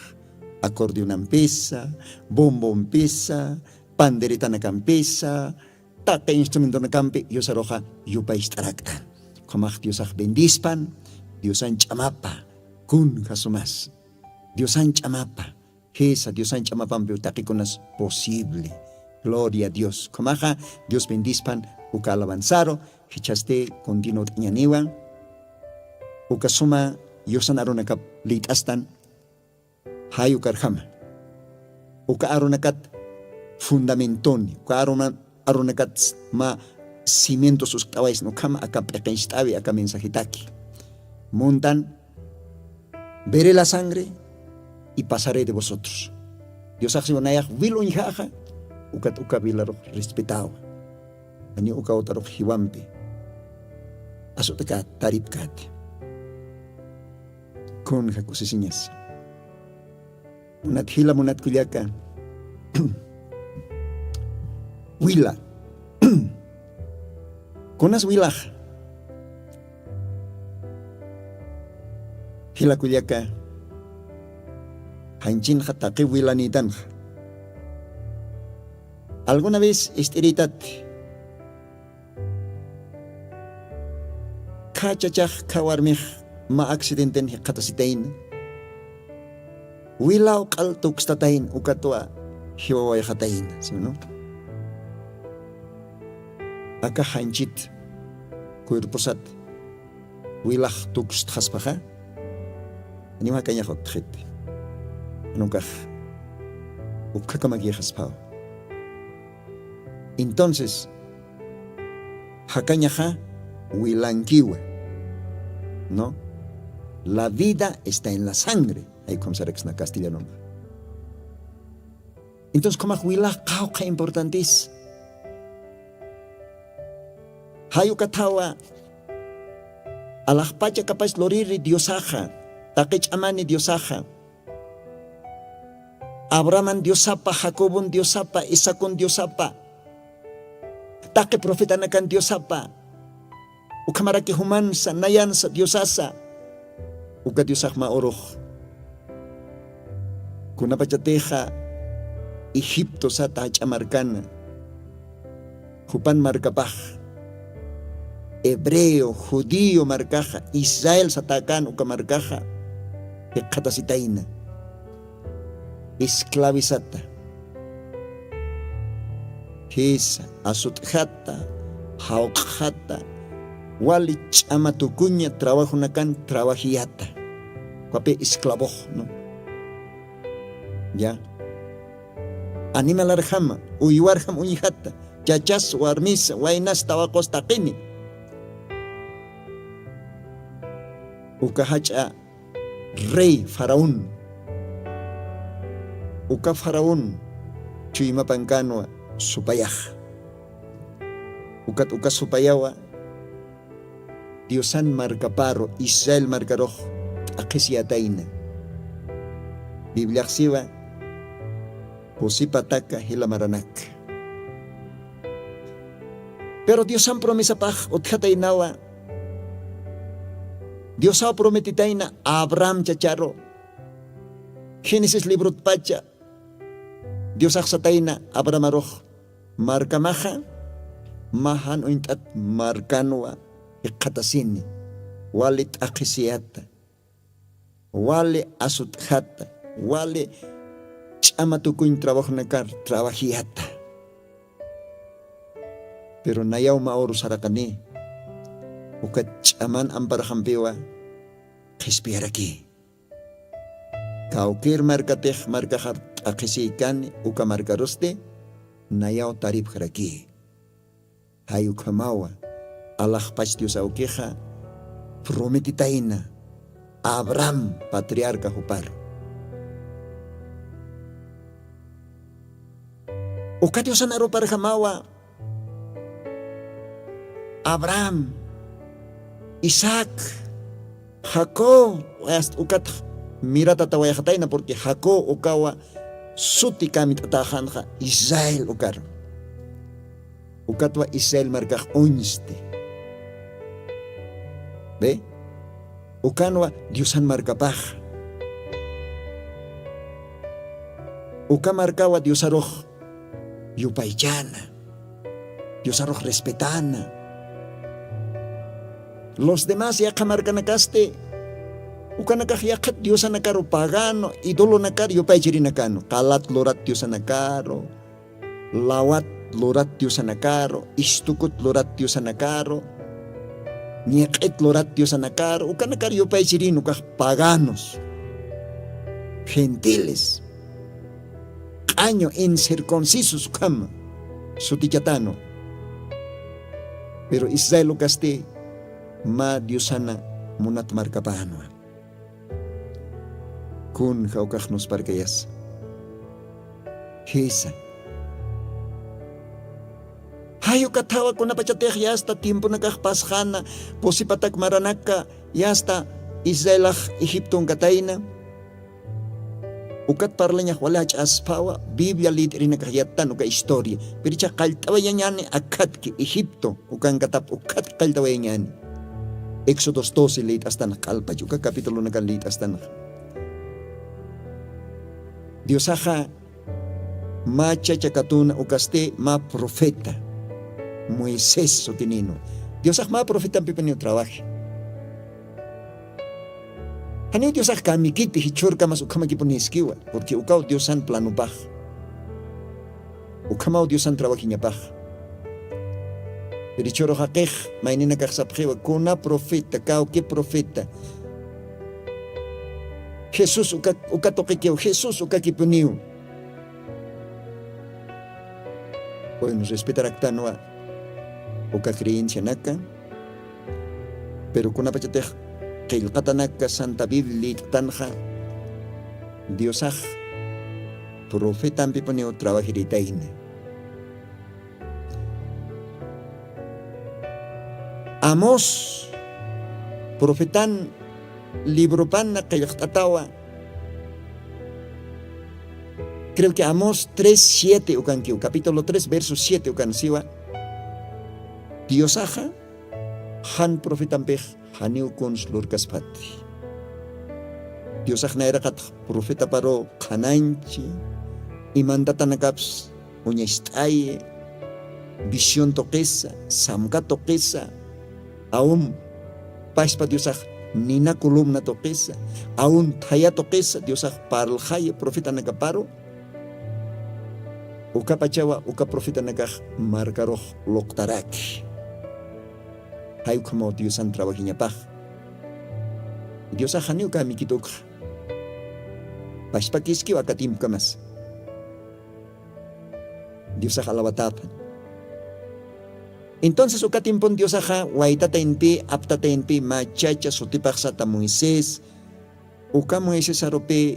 acordeón pesa, bombo pesa, pandereta na campesa, taca instrumento na campe, Dios aroja, yupa istaraktan. Komach Dios bendispan, Dios chamapa, kun kasumas. Dios chamapa, hesa Dios chamapan biotaqikunas posible. Gloria a Dios. Komaja, Dios bendispan, uka alabanzaro, hichaste continuo ñaniwan, uka suma, Diosan aronakap litastan, hayu karhama. Uka aronakat fundamentoni, uka aronakat ma cimientos sus tawais no kama aka pekenstavi aka mensajitaki. Montan, veré la sangre y pasaré de vosotros. Dios hace unayak vilo injaja, uka vilaro respetado. Ani uka otaro hiwampe. Asotaka taripkate. Con jacusisiñas. Munat hila munat kuliaka. Wila. Konas wilah. Hila kuliaka. Hanchin hatake wila nitan. Alguna vez estiritat. Kachachach kawarmih. Ma aksidenten katasitayin. Wilaw kaltuk statayin ukatwa hiwaway hatayin. Sino? Aka hanchit kuirposat wilah tukst haspaha. Ani makanya hotkhit. Anukah ukakamagi haspao. Entonces hakanya ha wilankiwe. ¿No? La vida está en la sangre. Ahí como se en castellano. Entonces, como huila cauca importantis. Hayu katawa. Alahpacha capaz loriri diosaja. Takich amani diosaja. Abraman diosapa, Jacobun diosapa, Isakun diosapa. Take profeta nakan diosapa. Ukamaraki humansa, nayansa, diosasa. Uka diosak maoroh. Kuna pachateja Egipto sa tachamarkana. Jupan marcapaj. Hebreo, judío marcaja. Israel sa takan uka marcaja. Ekatasitaina. Esclavizata. Hesa, asutjata, haukjata. Wali chama tukunya trabajo nakan trabajiyata. Kuape esclavo, ¿no? Ya. Animal arjama, uyuarjam uñijata. Chachas, warmisa, wainas, tabacos taqini. Ukahacha rey faraón. Uka faraón chuyima pankano supayaj. Uka supayawa. Diosan marcaparo, Israel marcaroj, akisiataina. Biblia siwa, posipataka hilamaranak. Pero Diosan promesa paj, otkatainawa. Diosa prometitaina Abraham chacharo. Génesis libro pacha. Diosak sataina Abraham aroj. Marcamaja, mahan ointat marcanwa. Ikatasini, wali akisiata, wali asuthata, wali chamatukuin trabajo nakar, trabajiyata. Pero nayaw maoro sarakani, ukat chaman amparhampiwa, kispiaraki. Kaukir markateh markahar akisikan, uka markaruste, nayaw tarip haraki. Hayu kamawa. Allah pas Dios auqueja prometitaina Abraham patriarca hupar. Uka Dios anaro para jamawa Abraham, Isaac, Jacob, ukat mira tatawayajataina porque Jacob ukawa suti kami tatajanja Israel ukar. Ukatwa Israel markaj onste. ¿Ve? Ukanwa Diosan marcapaj. uka markawa Dios aroj yupaychana, Dios aroj respetana. Los demás ya kamarkanakaste ukanakaj yakat Dios anakaro pagano, idolo nakar yupaychiri nakano, kalat lorat Dios anakaro, lawat lorat Dios anakaro, istukut lorat Dios anakaro, ñeqet lorat Dios anakaro, ukanakar yupaychiri nukaj paganos, gentiles, año incircuncisos kama, sutichatano. Pero Israel ukaste ma Diosana munat markapano. Kun kaukaj nos parkayas. Hisa. Hayo katawa kuna pachateh yasta tiempo nakajpasjana, posipatak maranaka yasta Israel Egipto katayna. Ukat parlanya wala aspawa Biblia litri nakayatan uka historia. Pero cha kaltawa yan akat ki Egipto ukan katap ukat kaltawa yan. Exodus 12 lit hasta nakalpa juga kapitulo nakalit hasta na. Dios aja macha chakatuna ukaste ma profeta Moisés sotinino. Dios aja ma profeta pipenio trabaje. Hani Dios aja kamikiti hichur kamas ukama kipuniskiwa porque ukao Dios san plano paj. Ukama Dios san trabajinya paj. Pero choro hakej mainina kaksapjewa kuna profeta kao que profeta. Jesús uka toquequeo, Jesús uka kipuniu. Bueno, respetar actanoa uka creencia naka. Pero kuna pachatej qilqatanaka Santa Biblia tanja Diosaj profeta ampipuniu trabajiritaine. Amos profetan libro pan na kayakatawa. Creo que Amos 3:7 ukankiu, capítulo 3 verso 7 ukansiwa. Dios aja han profetan pej haniu kuns lurkaspati. Dios aja naira kat profeta paro kananchi imanda tanakaps unyaistaye visión toquesa samka toquesa aún paspa Dios aja nina columna toquesa, aún taya toquesa, Dios parl haya profeta nakaparo, uka pachawa, uka profeta nakaj markaroh loktaraki. Hay como Dios an trabajinya paj. Dios ajani uka mikituk. Pashpakiski wakatim kamas. Dios ajalawatapan. Entonces ukatimpon Dios aja waitatainpi aptatainpi machacha sutipaksata Moisés uka Moisés arope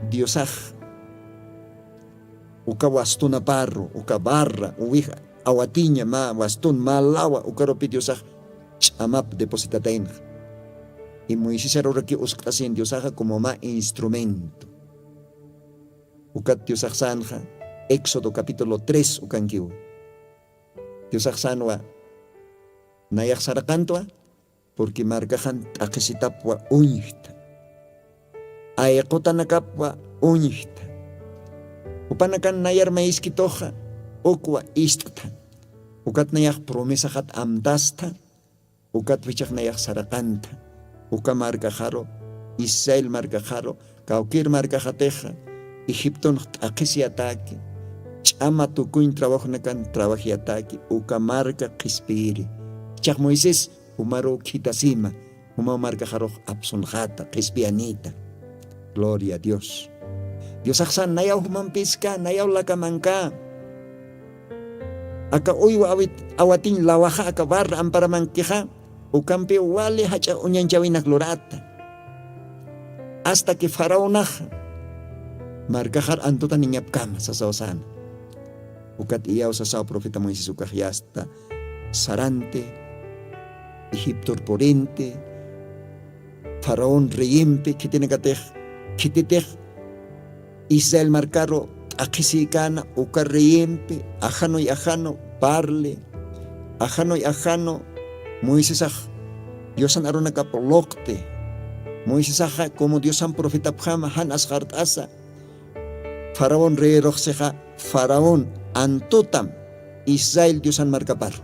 Dios aja uka wastuna parro uka barra uwija awatinya ma wastun malawa uka rope Dios aja chamap depositatain y Moisés aroraki usktasin Dios aja como ma instrumento uka Dios aja sanja Éxodo capítulo 3 ukankiu Dios aksanwa nayak sarakantwa porque marcajan takisitapwa uñihta ayakota nakapwa uñihta upanakan nayar maiskitoja ukwa istata ukat nayak promesa hat amdasta ukat wichak nayak sarakanta uka marcajaro Israel marcajaro kaukir marcajateja Egipto takisi atake chama tukuin trabajo nakan trabaji ataki uka marca qispiri chak Moisés umaro kitasima uma marca jaroj absunjata qispianita gloria a Dios Dios aksan nayaw humampiska nayaw lakamanka aka uywa awatin lawaja aka barra ampara manquija ukampe wale hacha unyanchawinak lorata hasta que faraonaja marcajar antuta niñapkama sa sawsana ukat iyaw sa profeta Moisés ukahyasta sarante Egipto porente faraón reyempe kititej Israel marcaro akisikana uka reyempe ajano y ajano parle ajano y ajano Moisés Diosan arona kapolokte Moisés como Diosan profeta pjama han ashartasa Faraón rey roxeja, Faraón antotam, Israel Diosan marcapar.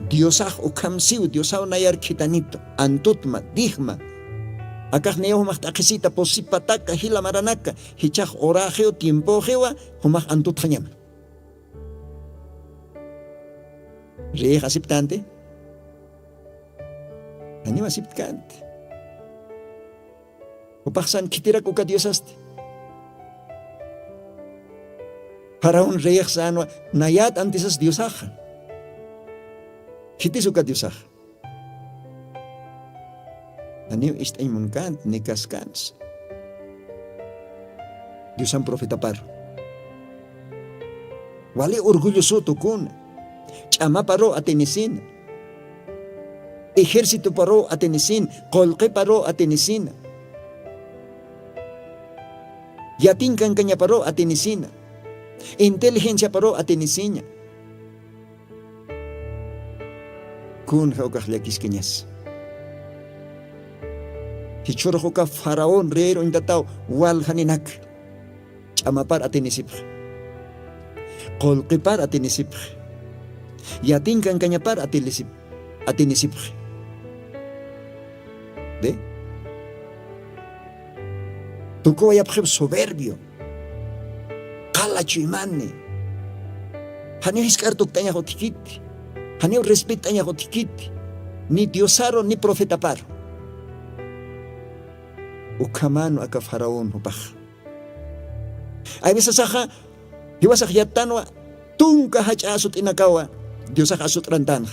Diosaj ukamsiu, Diosao nayar kitanito, antutma, digma. Akak neo humak takisita posipataka, hila maranaka, hichak orajeo, tiempo jewa, humak antut hanyama. Rey asiptante. Ani masiptkante. Upaksan kitira kuka Diosaste. Faraón rey sanwa, nayat antisas Diosaja. Kiti suka Diosah. Aniu istay mungkant nikaskans. Diosan profeta par. Wali orgulloso tukun. Chama paro atenisin. Ejército paro atenisin. Kolke paro atenisin. Yatinkan kanya paro atenisin. Inteligencia paro atenisin. Kun haukah lakis kenyas. Hichoro ka Faraón rero indatao wal haninak. Chamapar atenisip. Kolqipar atenisip. Yatinkan kanyapar atelisip. Atenisip. De? Tuko ayapjeb soberbio. Kalacho imane. Hanyo hiskartuk tanya hotikiti. Haneo respetanya hotikiti. Ni diosaro ni profeta paro. Ukamano aka Faraón hupaj. Ay veces aja, hiwasak yatanwa, tunka hacha asut inakawa, diosak asut rantanja.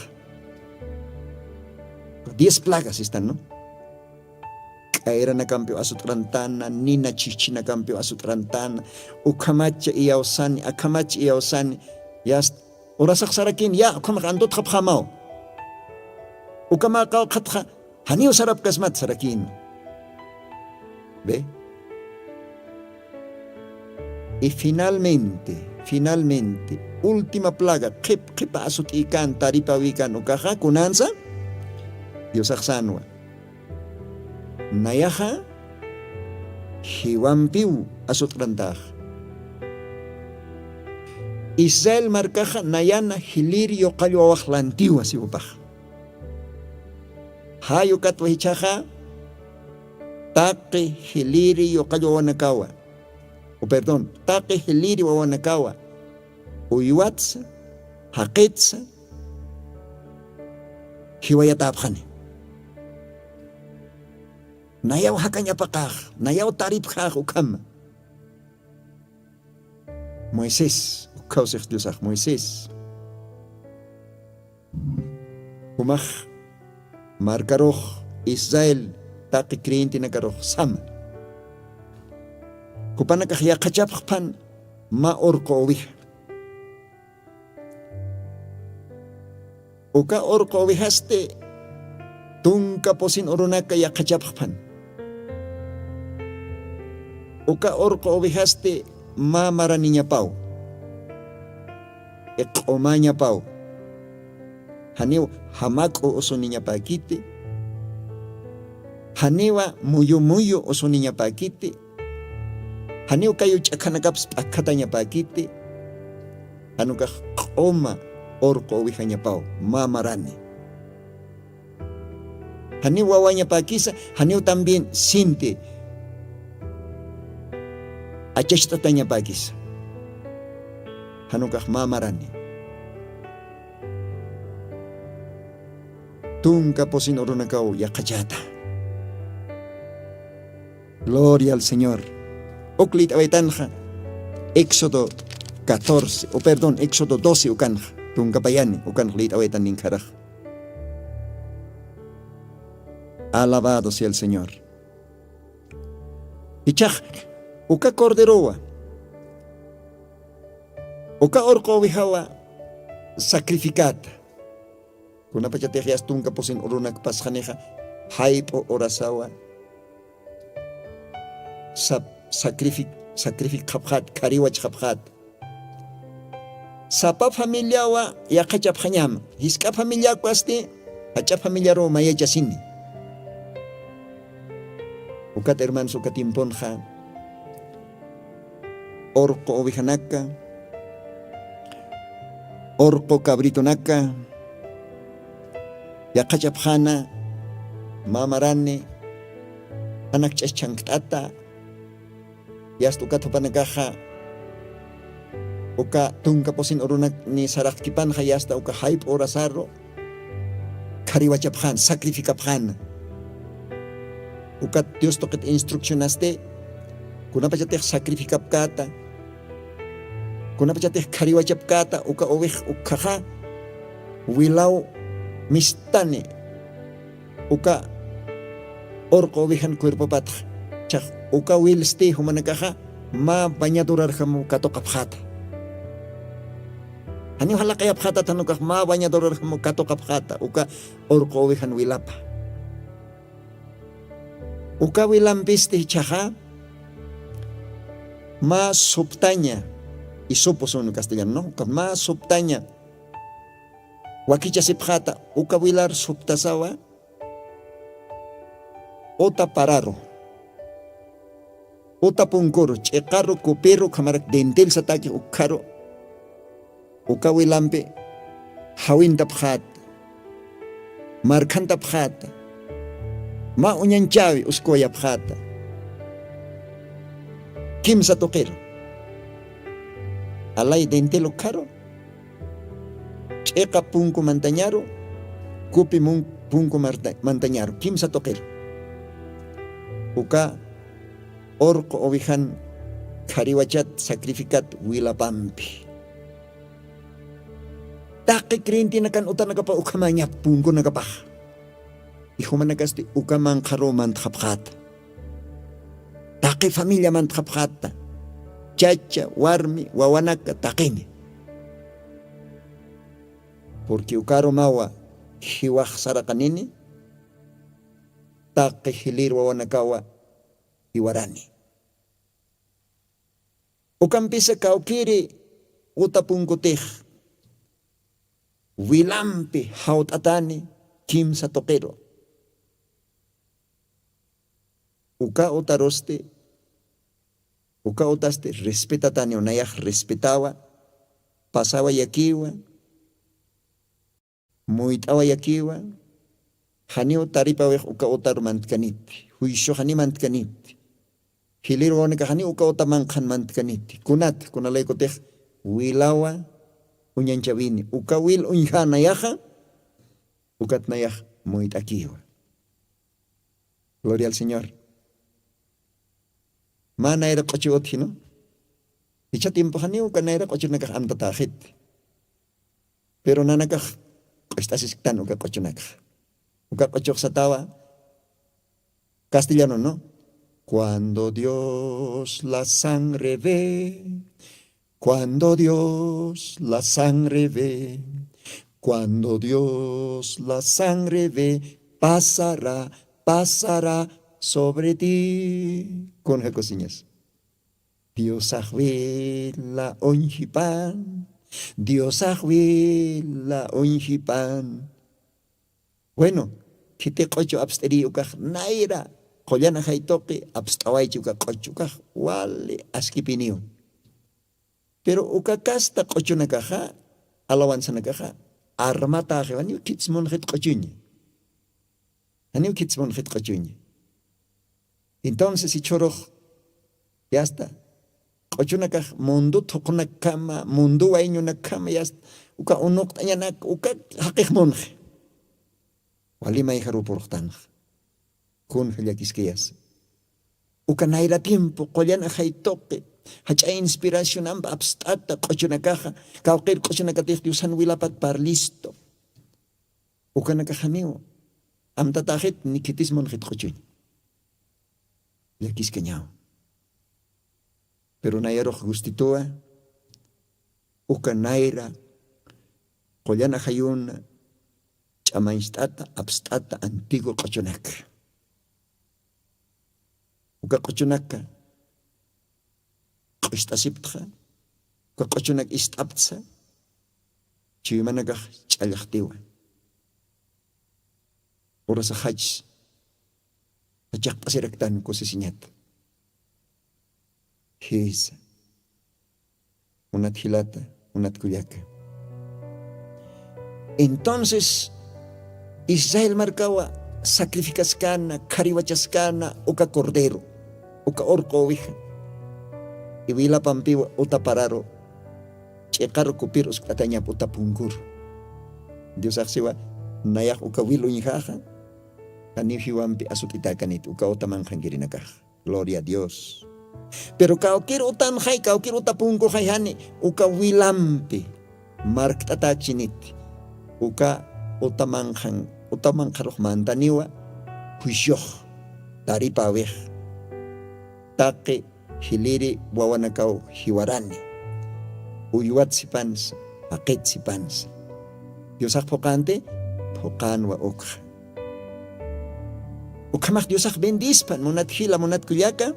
10 plagas están, ¿no? Caera na campio asut rantana, nina chichi na campio asut rantana, ukamacha iaosani, akamacha iaosani, yas orasak sarakin ya ukamak andot kaphamao. Ukamakao katha, hanio sarap kasmat sarakin. ¿Ve? Y finalmente, última plaga, ¿qué pasó ikan taripa wikan ukaja kunansa? Dios aksanwa. Nayaja hiwampiu asut rantaj. Israel marcaja nayana hilirio qallo awajlantiwa siupaj. Hayo katwa hichaja Taqi hiliri yoqallo wanakawa. Perdón, taqi hiliri wanakawa. Uyuatsa, haqitsa, hiwayatapjani. Nayaw hakanyapakaj, nayaw taripjaj ukama. Moisés, ukausej Diosaj Moisés. Umaj, marcaroj Israel. Taki creyente na karo sama. Kupana kahya kachappan ma orko oviha. Uka orko ovihaste tunka posin orunaka ya kachappan. Uka orko ovihaste ma maraninya pau. Ekomanya pau. Haniu hamako osoninya pakite. Haniwa muyo osoninya pakite. Haniu kayo chakanakaps akatanya pakite. Anuka oma orko wihanya pao mamarani. Haniu wawanya pakisa, haniu también sinte. Achashtatanya pakisa. Hanuka mamarani. Tunka posin orunakao yakachata. Gloria al Señor. Oklit awaitanja. Éxodo 14, Éxodo 12 ukanja. Tungkapayani ukanja lit awaitan ninkaraj. Alabado sea el Señor. Ichaj, uka corderoa. Uka orko vihawa sacrificata. Kuna pachatejias tunka posin urunak pasjaneja. Haipo orasawa. Sacrific kaphat, kariwach kaphat. Sapa familia wa yakachap hanyam. Hiska familia kwaste, hachap familia ro maya jasini. Ukat hermanos ukatimponja. orco ovejanaca, orco cabritonaca, yaqachapjana, mamarane, anak chanctata, yastucatopanagaja, uka tunka posin orunak ni saraktipan hayasta uka hype orasarro, kariwachapjan, sacrificapjan. Uka Dios toket instruccionaste, kunapachatech sacrificapkata, kunapachatech kariwachapkata, uka ovej ukaja, wilaw mistane, uka orco ovejan cuerpo patja, chaj uka wilste humanakaja, ma bañadurar jamu katokapjata. Hani halakayapjata tanukaj ma bañadurar jamu katokapjata, uka orco ovejan wilapa. Uka wilampiste chaja, ma subtaña, y supo son en castellano, ¿no? Uka ma subtaña. Wakicha sipjata, uka wilar subtasawa, ota pararo, ota punkuro, chekaro, copero, kamarak dentel sataki ukaro, uka wilampe, hawinta pjata, markanta pjata, ma unyanchawi uskoya pjata, kimsa toquero, alay dentel ukaro, cheka punko mantañaro, kupi punko mantañaro, kimsa toquero. Uka orco ovejan kariwachat sacrificat wilapampi. Taki krinti nakan uta nakapa ukamanya punko nakapah. Ihuman nakasti ukaman karo mantaphat. Taki familia mantaphat. Chacha, warmi, wawanaka, takini. Porque ukaro mawa hiwak sarakanini. Taki hilir wawanakawa iwarani. Ukampisa kaukiri utapunkutih. Wilampi haut atani kimsa toquero. Uka utaroste, uka utaste respetatani onayaj respetawa, pasawa yakiwa, muitawa yakiwa, hani utaripaweh uka utar mantkaniti, huisho hani mantkaniti, hiliro onika hani uka utamankan mantkaniti, kunat kunalaykoteh wilawa, unyanchavini, uka wil unyana yaja, ukat nayaj muitakiwa. Gloria al Señor. Mana era cochioti, ¿no? Dicha tiempo hani uka naira cochunakaj amtatajit. Pero nanakaj estás esctando uka cochunakaj. Uka cochoc satawa castellano, ¿no? Cuando Dios la sangre ve, cuando Dios la sangre ve, cuando Dios la sangre ve, pasará, pasará sobre ti. Con cosillas. Dios la onjipan, Dios la onjipan. Bueno, que te cocho absteri ukaj naira, collana jaitoque, abstawaichi uka cocho ukaj, wale askipinio. Pero uka casta cocho nakaja, alawanza nakaja, armata ajevani kitzmon het cochuñe. Aniu kitzmon het cochuñe. Entonces, si choroj, ya está. Cochunakaj, mundo toconakama, mundo waño nakama, ya está. Uka unoktañanak, uka hakej monje. Walima hijaru portanj. Kun heliakisqueas. Uka naira tiempo, collana jaitoque. Hacha inspiración amba abstata, cochunakaja. Kauqir cochunakatij diusan wilapat par listo. Uka nakajaniu. Amtatajit nikitis monjit cochuñ. Yakisqueñao. Pero nairo gustitoa, uka naira, collana hayuna, chamainstata, abstata, antiguo cochonac. Uka cochonaca, coistasiptja, uka cochonac istaptza, chimanagaj chalachtiwa. Ora sa hajs, ajak pasirektan ko si sinyat. Hisa, unat hilata, unat kuyaca. Entonces, Israel marcawa sacrificascana, cariwachascana, oca cordero, oca orco oveja. Y vila pampiwa uta pararo, chekaro kupirus katanya puta pungur. Dios aksiwa, nayak uka wilu nyihaha, kanifiwampi asukitakanit, uka uta manjangirinakah. Gloria a Dios. Pero kau kiro utan hay, kau kiro uta pungur hayhani, uka wilampi, mark tatachinit. Uka utamang karokmanta niwa huisyoh dari paweh take hiliri wawanakaw hiwarani uyuat si pans akit si pans Diosak pokant wa okha ukamak Diosak bendispan munat hila munat kuyaka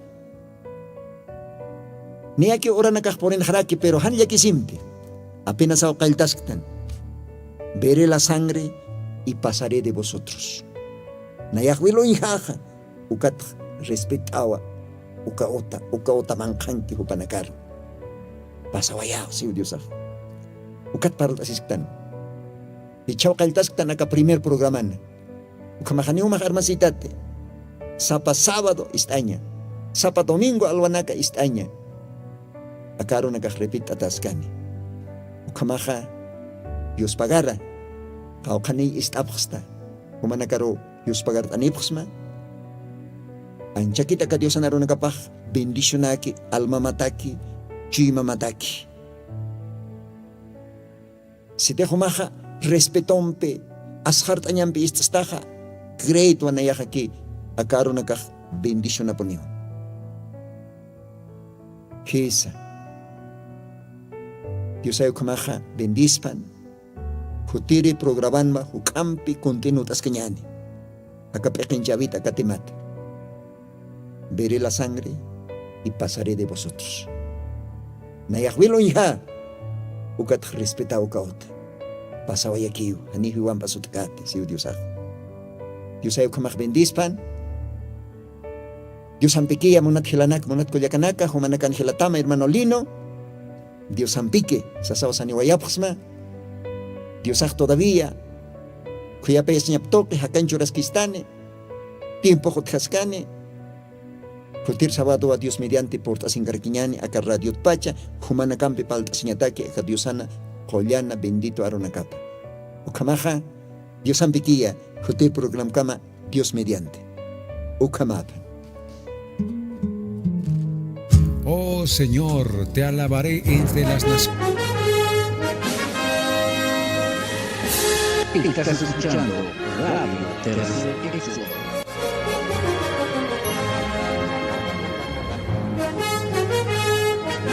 niyaki ora nakakporin haraki pero han yaki simpi apenas ako kaltasktan. Veré la sangre y pasaré de vosotros. Nayahwilo injaja, ukat respetawa, ukaota mankanti hupanakar. Pasawayao, si Dios. Ukat parot asistan. Ichaw kaltastan naka primer programan. Ukamahaniw makarmasitate. Sapa sábado istaña. Sapa domingo alwanaka istaña. Akaro nakakrepit ataskani. Ukamaha Dios pagara, kau kani istapxta, kumanakaro Dios pagar anipxma. Ancha kita ka Dios anaro nakapah, bendicionaki, alma mataki, chima mataki. Si te humaha, respetompe, ashart anyampi istastaha, great wanayahaki, akaro nakah, bendiciona ponyo. Kisa, Dios ayo kumaha, bendispan, Hutiri programan hukampi continue tas kenyani. Akapekin chavita katimat. Veré la sangre y pasaré de vosotros. Nayahwilo iha. Ukat respeta ukaot. Pasawayakiu. Hanihiwan pasutkati. Si Dios ah. Dios ayo kamak bendispan. Dios ampikia munat hilanak munat kulyakanaka. Humanakan hilatama hermano Lino. Dios ampique. Sasawasani wayapxma. Dios todavía, cuya peña toque, hakan churaskistane, tiempo hotjaskane, kutir sábado a Dios mediante portas ingarquiñani, acá radio pacha, humana campe palta señataque, acá Diosana, collana, bendito aronacapa. Ukamaja, Dios ampiquía, kutir program kama, Dios mediante. Ukamapa. Oh Señor, te alabaré entre las naciones. Estás escuchando Radio Tercer Éxodo.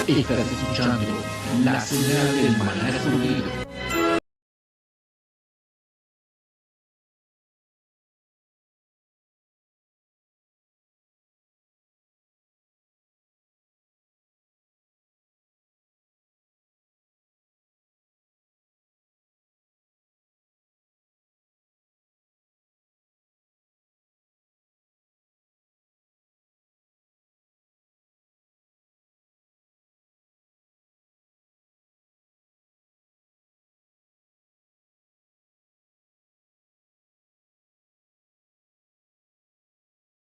Estás escuchando la señal del maná escondido.